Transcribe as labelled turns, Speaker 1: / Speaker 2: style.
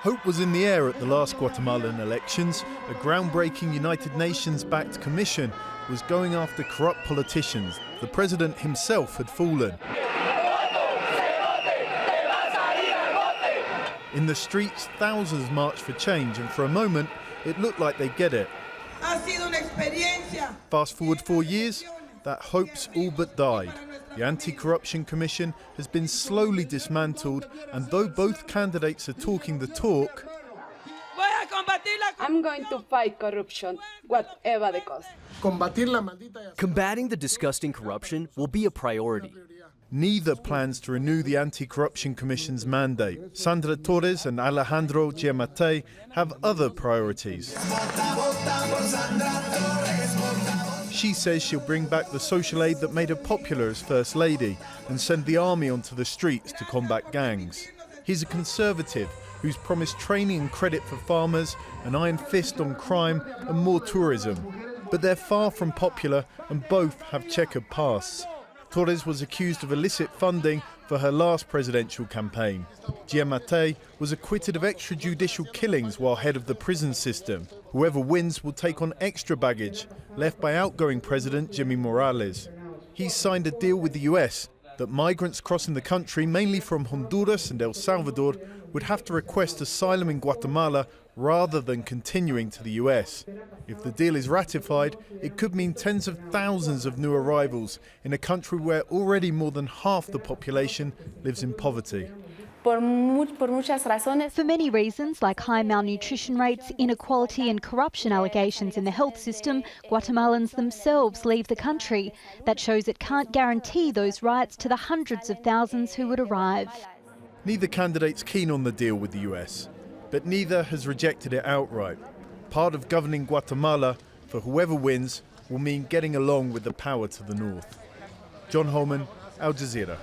Speaker 1: Hope was in the air at the last Guatemalan elections. A groundbreaking United Nations-backed commission was going after corrupt politicians. The president himself had fallen. In the streets, thousands marched for change, and for a moment, it looked like they'd get it. Fast forward 4 years, that hope's all but died. The Anti-Corruption Commission has been slowly dismantled, and though both candidates are talking the talk,
Speaker 2: I'm going to fight corruption, whatever the cost.
Speaker 3: Combating the disgusting corruption will be a priority.
Speaker 1: Neither plans to renew the Anti-Corruption Commission's mandate. Sandra Torres and Alejandro Giamattei have other priorities. She says she'll bring back the social aid that made her popular as First Lady and send the army onto the streets to combat gangs. He's a conservative who's promised training and credit for farmers, an iron fist on crime and more tourism. But they're far from popular and both have checkered pasts. Torres was accused of illicit funding for her last presidential campaign. Giamattei was acquitted of extrajudicial killings while head of the prison system. Whoever wins will take on extra baggage left by outgoing President Jimmy Morales. He's signed a deal with the US that migrants crossing the country, mainly from Honduras and El Salvador, would have to request asylum in Guatemala rather than continuing to the US. If the deal is ratified, it could mean tens of thousands of new arrivals in a country where already more than half the population lives in poverty.
Speaker 4: For many reasons, like high malnutrition rates, inequality and corruption allegations in the health system, Guatemalans themselves leave the country. That shows it can't guarantee those rights to the hundreds of thousands who would arrive.
Speaker 1: Neither candidate's keen on the deal with the US, but neither has rejected it outright. Part of governing Guatemala, for whoever wins, will mean getting along with the power to the north. John Holman, Al Jazeera.